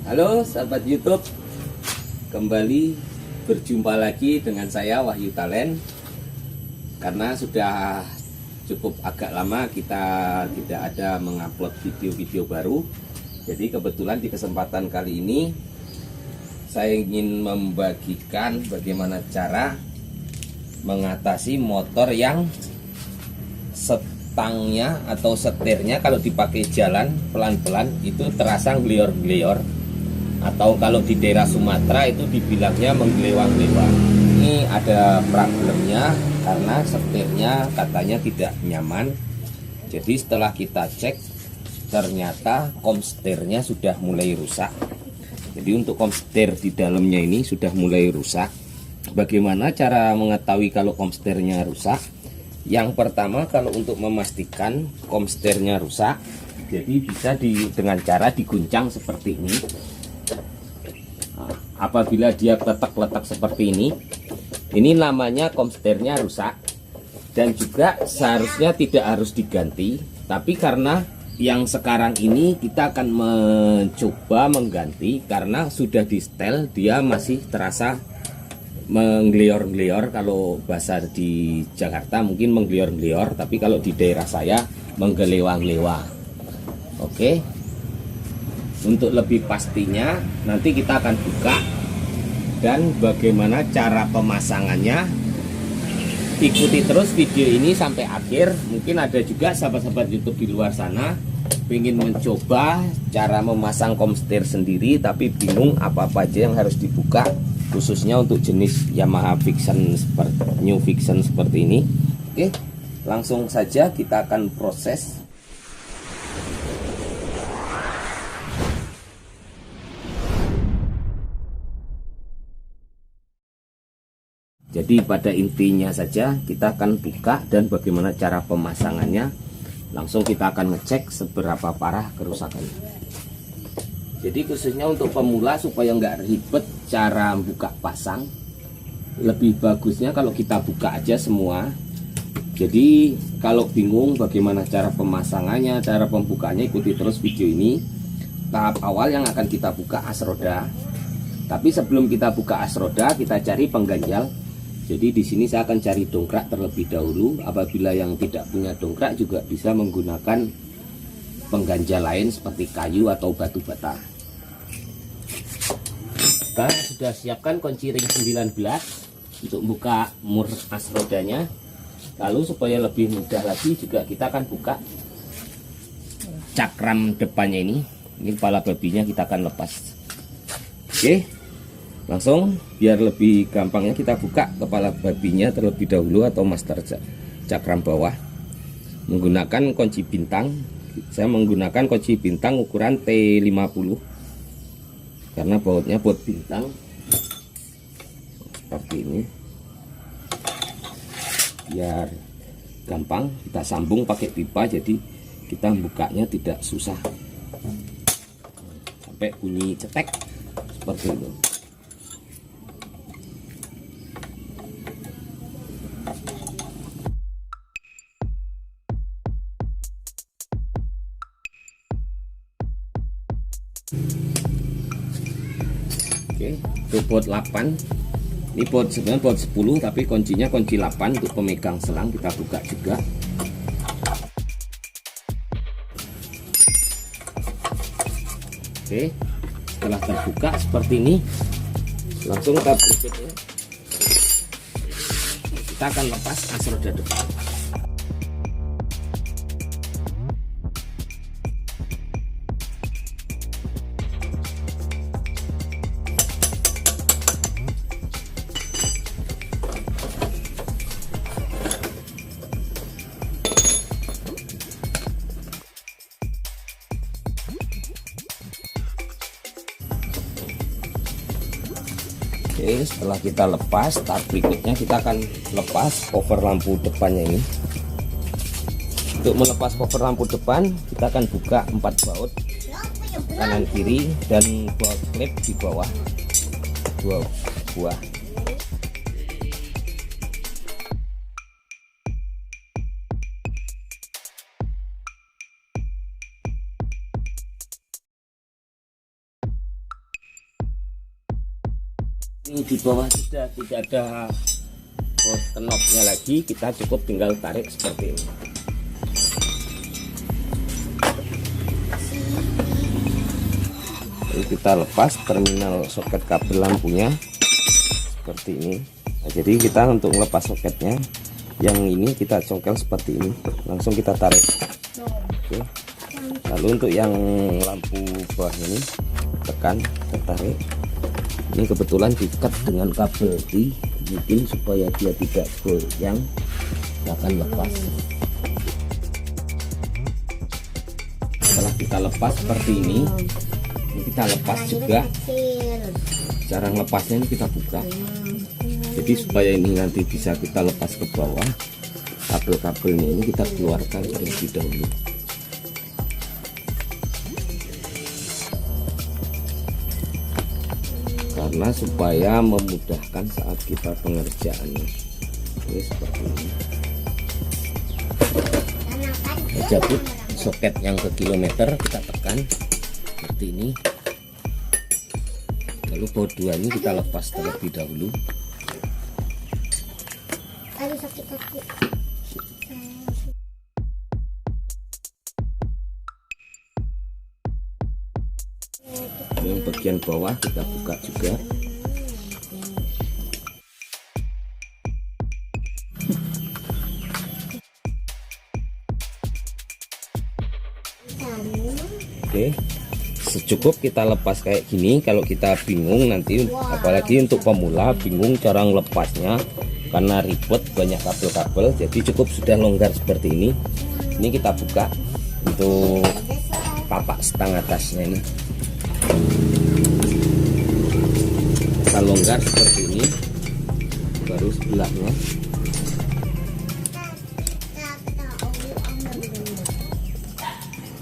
Halo sahabat YouTube, kembali berjumpa lagi dengan saya Wahyu Talent. Karena sudah cukup agak lama kita tidak ada mengupload video-video baru, jadi kebetulan di kesempatan kali ini saya ingin membagikan bagaimana cara mengatasi motor yang setangnya atau setirnya kalau dipakai jalan pelan-pelan itu terasa ngelior-ngelior, atau kalau di daerah Sumatera itu dibilangnya menggelewang-gelewang. Ini ada problemnya karena setirnya katanya tidak nyaman. Jadi setelah kita cek ternyata komsetirnya sudah mulai rusak. Jadi untuk komsetir di dalamnya ini sudah mulai rusak. Bagaimana cara mengetahui kalau komsetirnya rusak? Yang pertama, kalau untuk memastikan komsetirnya rusak, jadi bisa dengan cara diguncang seperti ini. Apabila dia letak seperti ini namanya komsetirnya rusak, dan juga seharusnya tidak harus diganti. Tapi karena yang sekarang ini kita akan mencoba mengganti, karena sudah di setel dia masih terasa menggelior-gelior. Kalau bahasa di Jakarta mungkin menggelior-gelior, tapi kalau di daerah saya menggelewang-gelewang. Oke. Untuk lebih pastinya nanti kita akan buka dan bagaimana cara pemasangannya. Ikuti terus video ini sampai akhir. Mungkin ada juga sahabat-sahabat YouTube di luar sana ingin mencoba cara memasang komsetir sendiri tapi bingung apa-apa aja yang harus dibuka, khususnya untuk jenis Yamaha Vixion New Vixion seperti ini. Oke, langsung saja kita akan proses. Jadi pada intinya saja kita akan buka dan bagaimana cara pemasangannya. Langsung kita akan ngecek seberapa parah kerusakannya. Jadi khususnya untuk pemula supaya nggak ribet cara buka pasang, lebih bagusnya kalau kita buka aja semua. Jadi kalau bingung bagaimana cara pemasangannya, cara pembukaannya, ikuti terus video ini. Tahap awal yang akan kita buka as roda. Tapi sebelum kita buka as roda, kita cari pengganjal. Jadi di sini saya akan cari dongkrak terlebih dahulu. Apabila yang tidak punya dongkrak juga bisa menggunakan pengganjal lain seperti kayu atau batu bata. Kita sudah siapkan kunci ring 19 untuk buka mur as rodanya. Lalu supaya lebih mudah lagi juga kita akan buka cakram depannya ini. Ini kepala babinya kita akan lepas. Oke. Langsung biar lebih gampangnya kita buka kepala babinya terlebih dahulu atau master cakram bawah menggunakan kunci bintang. Saya menggunakan kunci bintang ukuran T50 karena bautnya baut bintang seperti ini. Biar gampang kita sambung pakai pipa, jadi kita bukanya tidak susah sampai bunyi cetek seperti itu. Oke, itu baut 8. Ini baut sebenarnya baut 10 tapi kuncinya kunci 8 untuk pemegang selang. Kita buka juga. Oke, setelah terbuka seperti ini, langsung tahap berikutnya kita akan lepas as roda depan. Oke, setelah kita lepas, tahap berikutnya kita akan lepas cover lampu depannya ini. Untuk melepas cover lampu depan, kita akan buka 4 baut kanan kiri dan baut klip di bawah 2 buah. Ini di bawah sudah tidak ada knopnya lagi, kita cukup tinggal tarik seperti ini. Lalu kita lepas terminal soket kabel lampunya seperti ini. Nah, jadi kita untuk melepas soketnya yang ini kita congkel seperti ini, langsung kita tarik. Oke. Lalu untuk yang lampu bawah ini tekan, kita tarik. Ini kebetulan diikat dengan kabel T, mungkin supaya dia tidak goyang, akan lepas. Setelah kita lepas seperti ini kita lepas juga. Cara lepasnya ini kita buka, jadi supaya ini nanti bisa kita lepas ke bawah, kabel-kabelnya ini kita keluarkan terlebih dahulu. Karena supaya memudahkan saat kita pengerjaannya. Ini seperti ini. Jabut soket yang ke kilometer kita tekan seperti ini. Lalu baut 2 ini kita lepas terlebih dahulu. Yang bagian bawah kita buka juga. Oke, secukup kita lepas kayak gini. Kalau kita bingung nanti, apalagi untuk pemula bingung cara melepasnya karena ribet banyak kabel-kabel, jadi cukup sudah longgar seperti ini. Ini kita buka untuk papak stang atasnya ini. Kita longgar seperti ini, baru sebelahnya.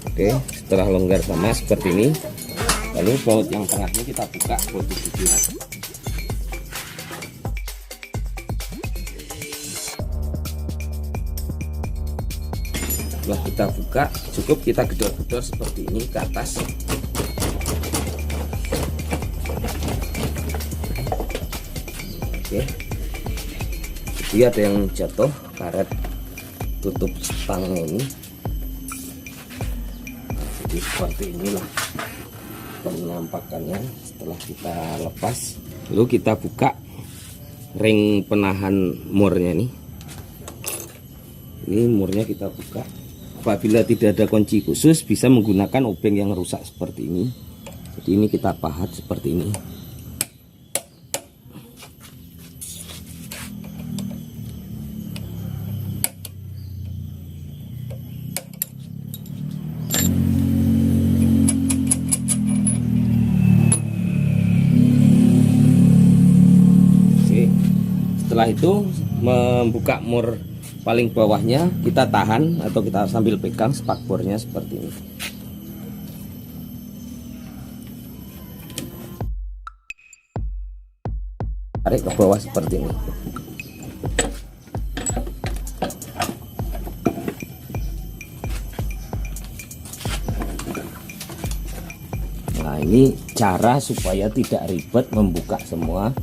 Oke, setelah longgar sama seperti ini, lalu baut yang tengahnya kita buka, baut 17. Setelah kita buka, cukup kita gedor-gedor seperti ini ke atas. Oke, jadi ada yang jatuh karet tutup stangnya ini. Nah, jadi seperti inilah penampakannya setelah kita lepas. Lalu kita buka ring penahan murnya nih. Ini murnya kita buka. Apabila tidak ada kunci khusus, bisa menggunakan obeng yang rusak seperti ini. Jadi ini kita pahat seperti ini. Setelah itu membuka mur paling bawahnya kita tahan atau kita sambil pegang spakbornya seperti ini. Tarik ke bawah seperti ini. Nah, ini cara supaya tidak ribet membuka semua.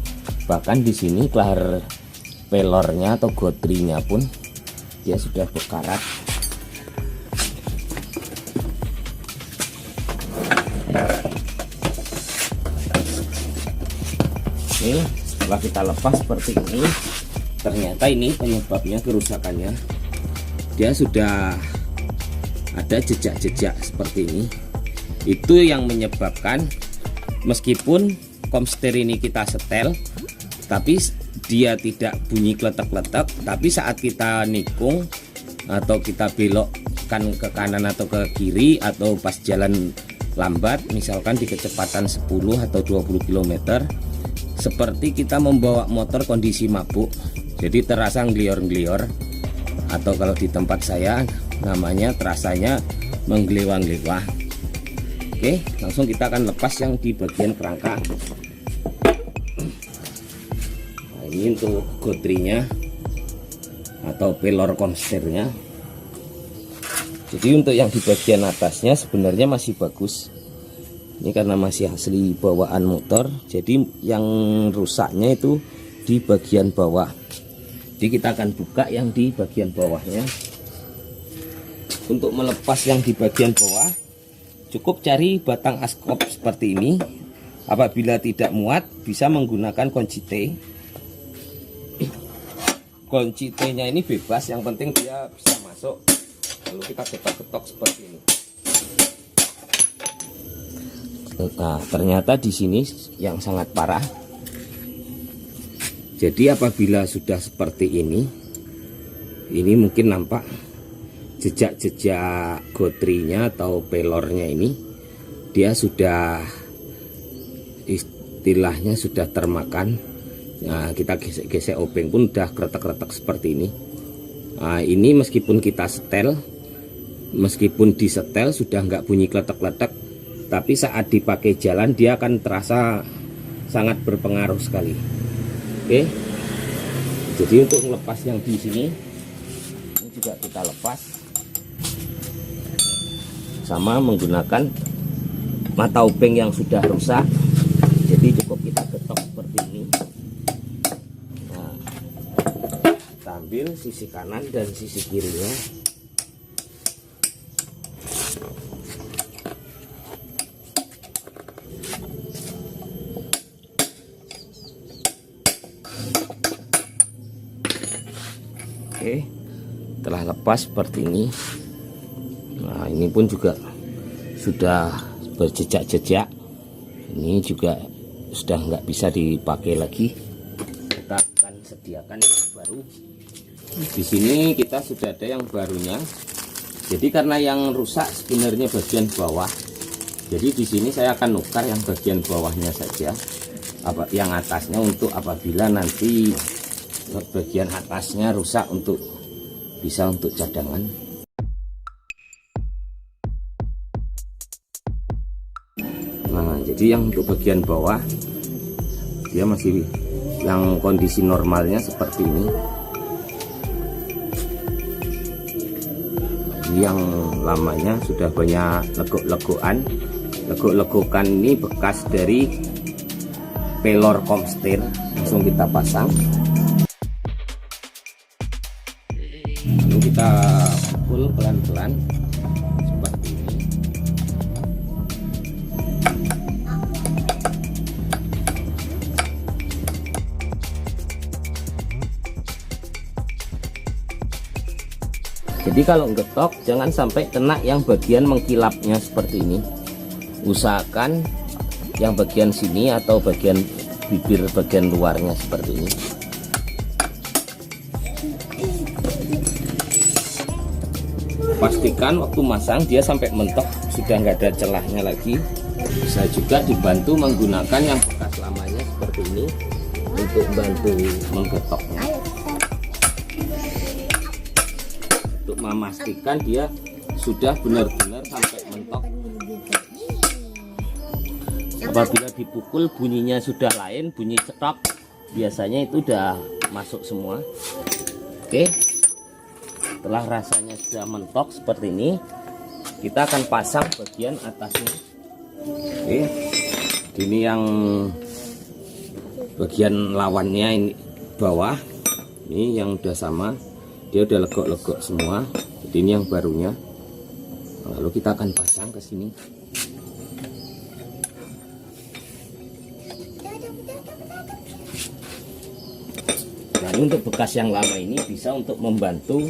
Bahkan di sini kelar pelornya atau godrinya pun dia sudah berkarat. Oke, setelah kita lepas seperti ini, ternyata ini penyebabnya kerusakannya. Dia sudah ada jejak-jejak seperti ini. Itu yang menyebabkan meskipun komster ini kita setel, tapi dia tidak bunyi kletek-kletek, tapi saat kita nikung atau kita belokkan ke kanan atau ke kiri atau pas jalan lambat, misalkan di kecepatan 10 atau 20 km, seperti kita membawa motor kondisi mabuk, jadi terasa nglior-nglior, atau kalau di tempat saya namanya terasanya menggelewang-gelewang. Oke, langsung kita akan lepas yang di bagian kerangka. Ini untuk godrinya atau pelor komsternya. Jadi untuk yang di bagian atasnya sebenarnya masih bagus, Ini karena masih asli bawaan motor, jadi yang rusaknya itu di bagian bawah. Jadi kita akan buka yang di bagian bawahnya. Untuk melepas yang di bagian bawah, cukup cari batang askop seperti ini. Apabila tidak muat, bisa menggunakan kunci T. Kunci T-nya ini bebas, yang penting dia bisa masuk. Lalu kita ketok-ketok seperti ini. Nah, ternyata di sini yang sangat parah. Jadi apabila sudah seperti ini mungkin nampak jejak-jejak gotrinya atau pelornya ini, dia sudah istilahnya sudah termakan. Nah, kita gesek-gesek obeng pun udah kretek-kretek seperti ini. Nah, ini meskipun kita setel, meskipun disetel sudah nggak bunyi kletek-kletek, tapi saat dipakai jalan dia akan terasa sangat berpengaruh sekali. Oke, jadi untuk melepas yang di sini ini juga kita lepas sama menggunakan mata obeng yang sudah rusak. Jadi cukup kita getok seperti ini. Nah, kita ambil sisi kanan dan sisi kirinya. Oke, telah lepas seperti ini. Nah, ini pun juga sudah berjejak-jejak. Ini juga sudah nggak bisa dipakai lagi. Kita akan sediakan yang baru. Di sini kita sudah ada yang barunya. Jadi karena yang rusak sebenarnya bagian bawah. Jadi di sini saya akan nukar yang bagian bawahnya saja. Yang atasnya untuk apabila nanti bagian atasnya rusak bisa untuk cadangan. Nah, jadi yang untuk bagian bawah dia masih yang kondisi normalnya seperti ini. Ini yang lamanya sudah banyak legok-legokan. Legok-legokan ini bekas dari pelor komstir. Langsung kita pasang. Lalu kita pukul pelan-pelan seperti ini. Jadi kalau ngetok jangan sampai kena yang bagian mengkilapnya seperti ini. Usahakan yang bagian sini atau bagian bibir bagian luarnya seperti ini. Pastikan waktu masang dia sampai mentok sudah nggak ada celahnya lagi. Bisa juga dibantu menggunakan yang bekas lamanya seperti ini untuk bantu menggetoknya, untuk memastikan dia sudah benar-benar sampai mentok. Apabila dipukul bunyinya sudah lain, bunyi cetok, biasanya itu udah masuk semua. Oke, setelah rasanya sudah mentok seperti ini, kita akan pasang bagian atasnya. Oke, ini yang bagian lawannya ini bawah, ini yang udah sama, dia udah legok-legok semua. Jadi ini yang barunya. Lalu kita akan pasang ke sini. Nah, ini untuk bekas yang lama ini bisa untuk membantu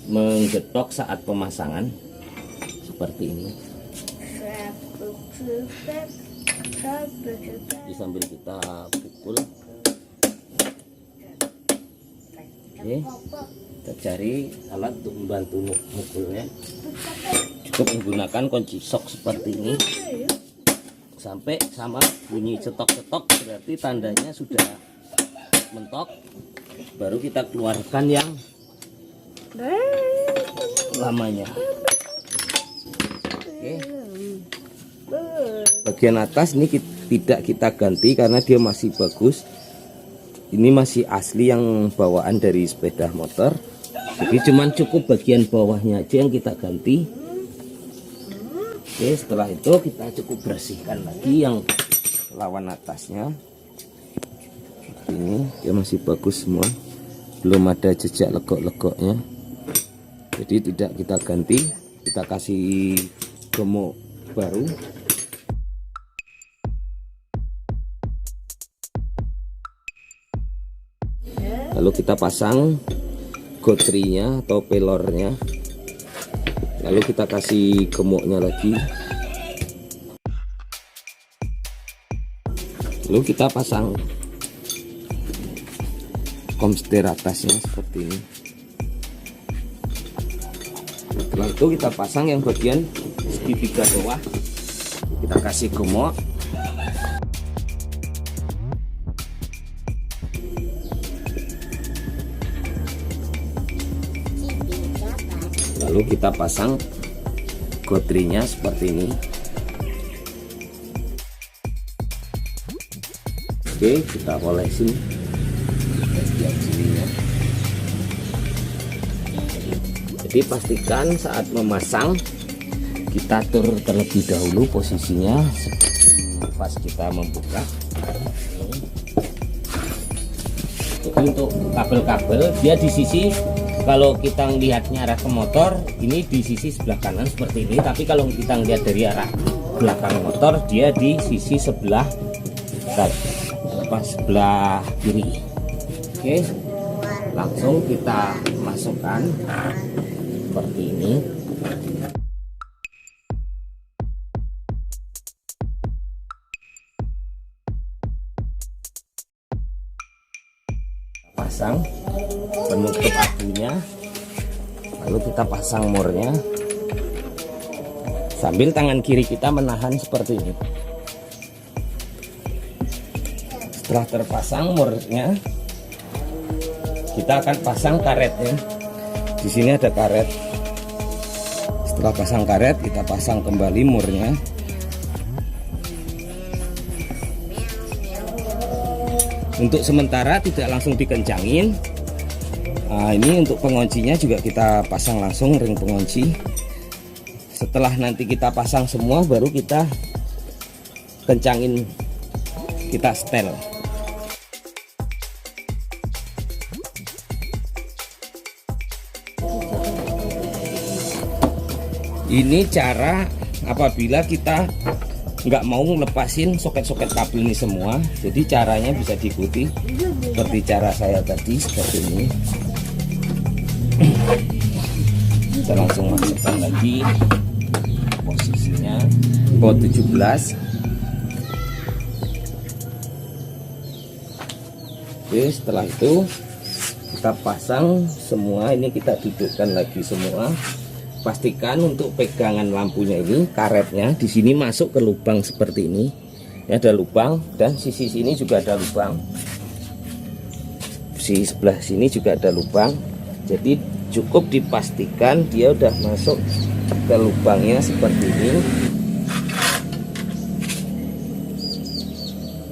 menggetok saat pemasangan seperti ini. Jadi sambil kita pukul. Oke, kita cari alat untuk membantu mukulnya. Cukup menggunakan kunci sok seperti ini. Sampai sama bunyi cetok-cetok berarti tandanya sudah mentok. Baru kita keluarkan yang lamanya. Oke. Bagian atas ini tidak kita ganti karena dia masih bagus. Ini masih asli yang bawaan dari sepeda motor. Jadi cuman cukup bagian bawahnya aja yang kita ganti. Oke, setelah itu kita cukup bersihkan lagi yang lawan atasnya. Ini dia masih bagus semua, belum ada jejak legok-legoknya, jadi tidak kita ganti, kita kasih gemuk baru. Lalu kita pasang gotrinya atau pelornya, lalu kita kasih gemuknya lagi, lalu kita pasang komster atasnya seperti ini. Setelah itu kita pasang yang bagian segitiga bawah, kita kasih gemuk, lalu kita pasang gotrinya seperti ini. Oke, kita olesin bagian sininya. Jadi pastikan saat memasang kita atur terlebih dahulu posisinya pas kita membuka. Jadi untuk kabel-kabel dia di sisi, kalau kita lihatnya arah ke motor ini di sisi sebelah kanan seperti ini, tapi kalau kita lihat dari arah belakang motor dia di sisi sebelah sebelah kiri. Oke, langsung kita masukkan seperti ini. Pasang penutup abunya, lalu kita pasang murnya sambil tangan kiri kita menahan seperti ini. Setelah terpasang murnya, kita akan pasang karetnya. Di sini ada karet. Setelah pasang karet, kita pasang kembali murnya. Untuk sementara tidak langsung dikencangin. Nah, ini untuk penguncinya juga kita pasang langsung ring pengunci. Setelah nanti kita pasang semua, baru kita kencangin, kita setel. Ini cara apabila kita nggak mau lepasin soket-soket kabel ini semua. Jadi caranya bisa diikuti seperti cara saya tadi, seperti ini. Kita langsung masukkan lagi posisinya pot 17. Oke, setelah itu kita pasang semua. Ini kita dudukkan lagi semua. Pastikan untuk pegangan lampunya ini, karetnya di sini masuk ke lubang seperti ini. Ini ada lubang, dan sisi sini juga ada lubang. Di sebelah sini juga ada lubang. Jadi cukup dipastikan dia udah masuk ke lubangnya seperti ini.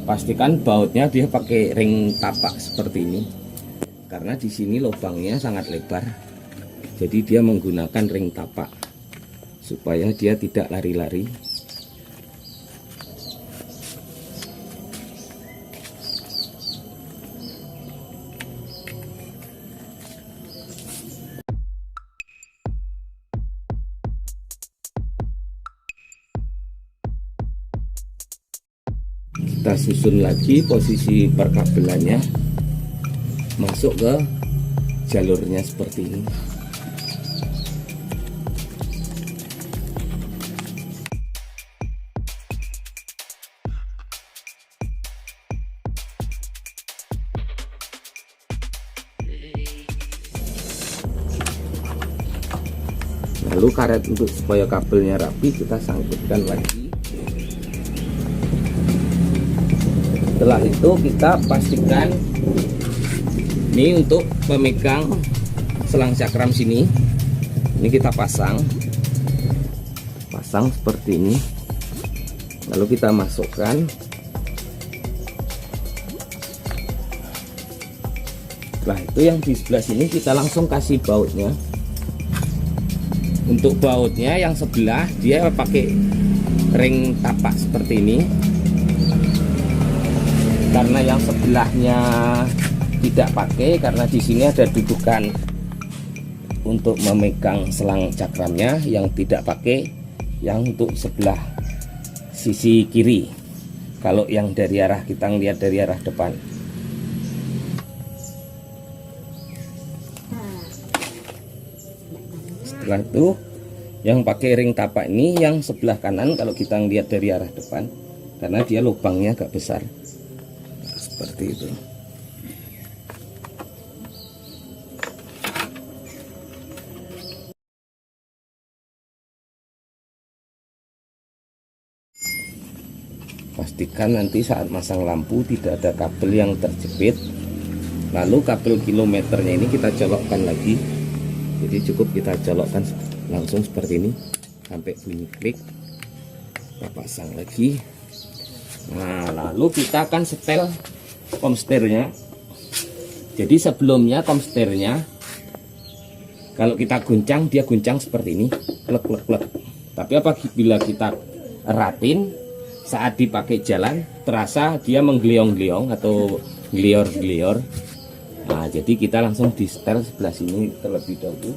Pastikan bautnya dia pakai ring tapak seperti ini, karena di sini lubangnya sangat lebar. Jadi dia menggunakan ring tapak supaya dia tidak lari-lari. Kita susun lagi posisi perkabelannya masuk ke jalurnya seperti ini. Lalu karet untuk supaya kabelnya rapi kita sangkutkan lagi. Setelah itu kita pastikan ini untuk pemegang selang cakram sini. Ini kita pasang seperti ini. Lalu kita masukkan. Setelah itu yang di sebelah sini kita langsung kasih bautnya. Untuk bautnya yang sebelah dia pakai ring tapak seperti ini, karena yang sebelahnya tidak pakai karena di sini ada dudukan untuk memegang selang cakramnya yang tidak pakai, yang untuk sebelah sisi kiri. Kalau yang dari arah kita lihat dari arah depan. Setelah itu yang pakai ring tapak ini yang sebelah kanan kalau kita lihat dari arah depan, karena dia lubangnya agak besar. Nah, seperti itu. Pastikan nanti saat masang lampu tidak ada kabel yang terjepit. Lalu kabel kilometernya ini kita colokkan lagi. Jadi cukup kita colokkan langsung seperti ini sampai bunyi klik. Kita pasang lagi. Nah, lalu kita akan setel komsternya. Jadi sebelumnya komsternya kalau kita guncang, dia guncang seperti ini, klek klek klek. Tapi apabila kita eratin, saat dipakai jalan terasa dia menggeliong-geliong atau glior-glior. Nah, jadi kita langsung di setel sebelah sini terlebih dahulu.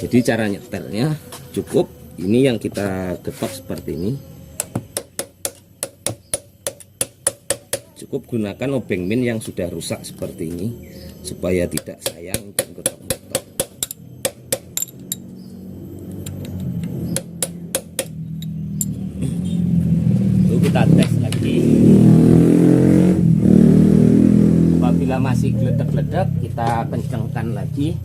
Jadi cara nyetelnya cukup ini yang kita getok seperti ini. Cukup gunakan obeng min yang sudah rusak seperti ini supaya tidak sayang untuk getok-getok. Lalu kita tes lagi. Apabila masih geledak-geledak, kita kencangkan lagi.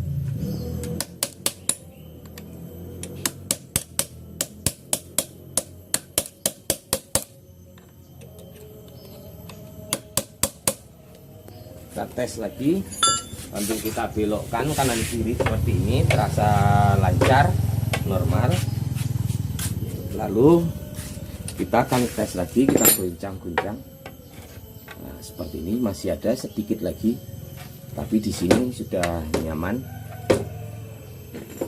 Kita tes lagi sambil kita belokkan kanan kiri seperti ini, terasa lancar, normal. Lalu kita akan tes lagi, kita guncang-guncang. Nah, seperti ini masih ada sedikit lagi, tapi di sini sudah nyaman.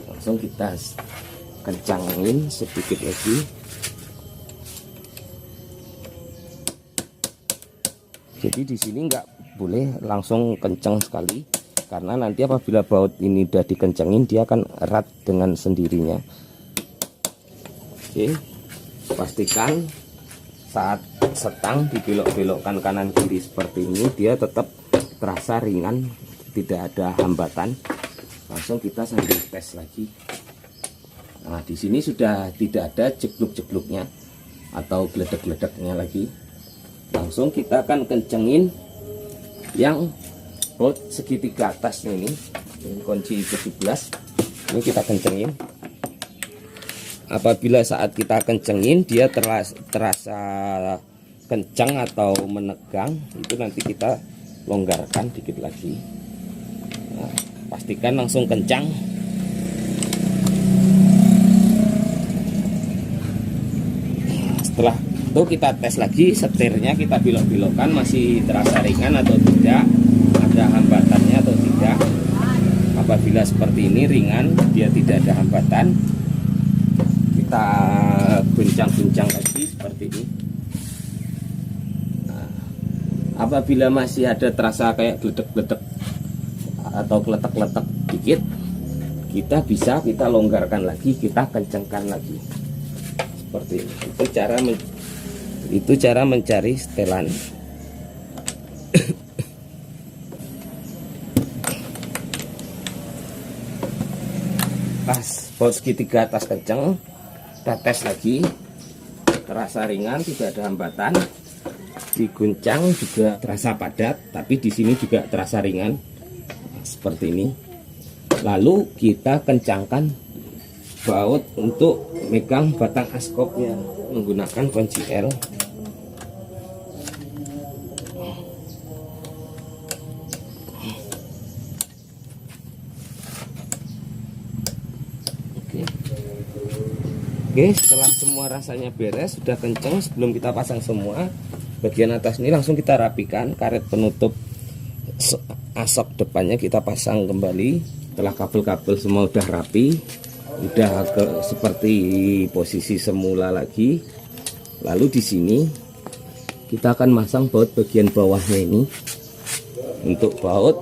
Langsung kita kencangin sedikit lagi. Jadi di sini enggak boleh langsung kencang sekali, karena nanti apabila baut ini udah dikencangin dia akan erat dengan sendirinya. Oke, pastikan saat setang dibelok-belokkan kanan kiri seperti ini dia tetap terasa ringan, tidak ada hambatan. Langsung kita sambil tes lagi. Nah, di sini sudah tidak ada jegluk-jegluknya atau geledek-geledeknya lagi. Langsung kita akan kencengin yang baut segitiga atasnya ini kunci 17. Ini kita kencengin. Apabila saat kita kencengin dia terasa kencang atau menegang, itu nanti kita longgarkan dikit lagi. Nah, pastikan langsung kencang. Setelah itu kita tes lagi setirnya, kita belok-belokkan masih terasa ringan atau tidak, ada hambatannya atau tidak. Apabila seperti ini ringan, dia tidak ada hambatan, kita guncang-guncang lagi seperti ini. Nah, apabila masih ada terasa kayak gledek-gledek atau kletek-kletek dikit, kita longgarkan lagi, kita kencangkan lagi seperti ini. Itu cara mencari setelan. Pas baut segitiga atas kenceng, kita tes lagi, terasa ringan, tidak ada hambatan. Diguncang juga terasa padat, tapi di sini juga terasa ringan, seperti ini. Lalu kita kencangkan baut untuk megang batang askopnya menggunakan kunci L. Oke, setelah semua rasanya beres, sudah kenceng, sebelum kita pasang semua bagian atas ini langsung kita rapikan. Karet penutup asap depannya kita pasang kembali. Setelah kabel-kabel semua udah rapi, udah seperti posisi semula lagi. Lalu di sini kita akan masang baut bagian bawahnya ini untuk baut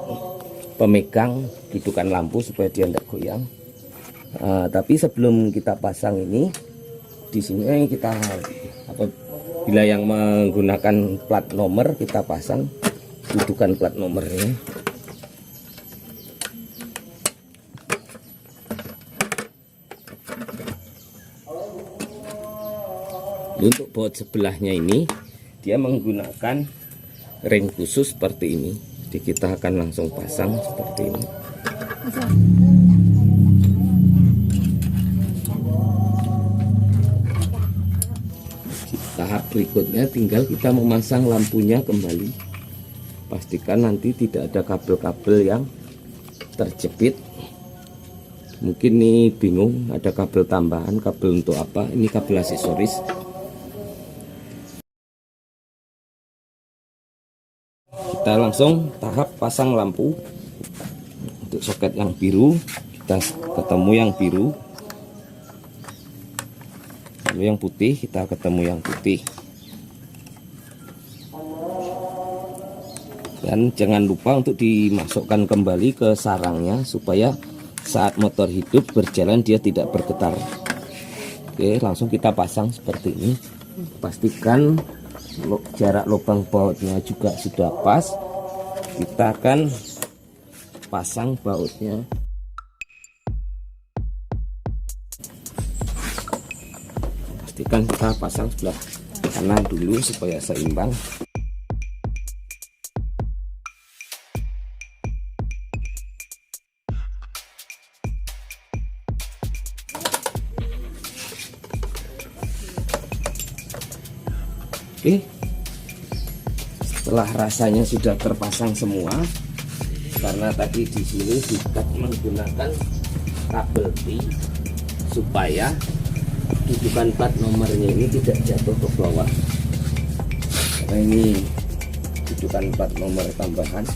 pemegang dudukan lampu supaya dia tidak goyang. Tapi sebelum kita pasang ini, di sini kita bila yang menggunakan plat nomor, kita pasang dudukan plat nomornya. Untuk baut sebelahnya ini dia menggunakan ring khusus seperti ini. Jadi kita akan langsung pasang seperti ini. Tahap berikutnya tinggal kita memasang lampunya kembali. Pastikan nanti tidak ada kabel-kabel yang terjepit. Mungkin nih bingung, ada kabel tambahan, kabel untuk apa? Ini kabel aksesoris. Kita langsung tahap pasang lampu. Untuk soket yang biru, kita ketemu yang biru. Lalu yang putih, kita ketemu yang putih. Dan jangan lupa untuk dimasukkan kembali ke sarangnya supaya saat motor hidup berjalan dia tidak bergetar. Oke, langsung kita pasang seperti ini. Pastikan jarak lubang bautnya juga sudah pas. Kita akan pasang bautnya. Pastikan kita pasang sebelah kanan dulu supaya seimbang. Oke, setelah rasanya sudah terpasang semua, karena tadi di sini kita menggunakan kabel T supaya dudukan plat nomornya ini tidak jatuh ke bawah. Karena ini dudukan plat nomor tambahan.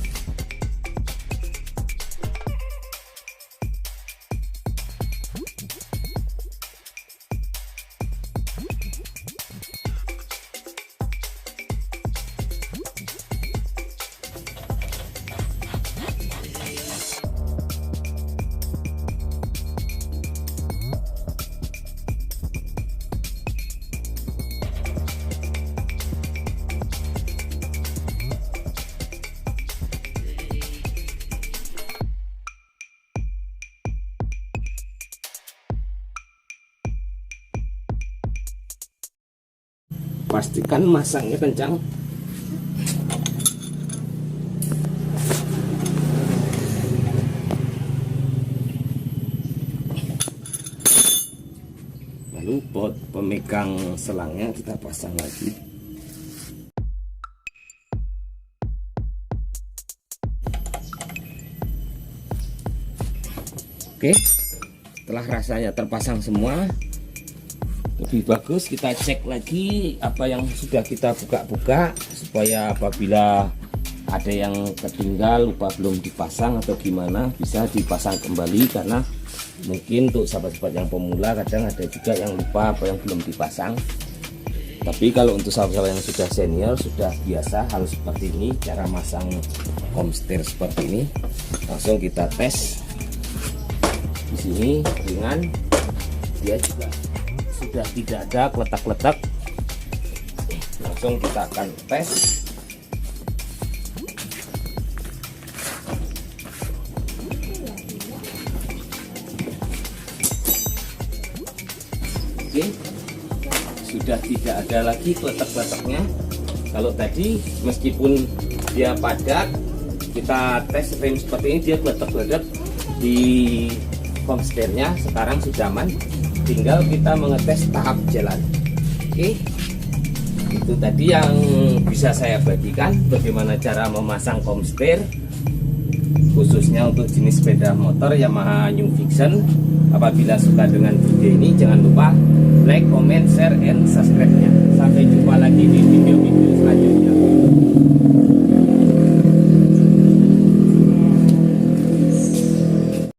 Pastikan masangnya kencang. Lalu baut pemegang selangnya kita pasang lagi. Oke, setelah rasanya terpasang semua, lebih bagus kita cek lagi apa yang sudah kita buka-buka supaya apabila ada yang ketinggal lupa belum dipasang atau gimana bisa dipasang kembali. Karena mungkin untuk sahabat-sahabat yang pemula kadang ada juga yang lupa apa yang belum dipasang. Tapi kalau untuk sahabat-sahabat yang sudah senior, sudah biasa hal seperti ini, cara masang komstir seperti ini, langsung kita tes. Di sini ringan, dia juga sudah tidak ada kletak-kletak. Langsung kita akan tes. Oke, sudah tidak ada lagi kletak-kletaknya. Kalau tadi meskipun dia padat, kita tes rem seperti ini, dia kletak-kletak di komstirnya. Sekarang sudah aman, tinggal kita mengetes tahap jalan. Oke, itu tadi yang bisa saya bagikan bagaimana cara memasang komstir khususnya untuk jenis sepeda motor Yamaha New Vision. Apabila suka dengan video ini, jangan lupa like, comment, share, and subscribe-nya. Sampai jumpa lagi di video-video selanjutnya.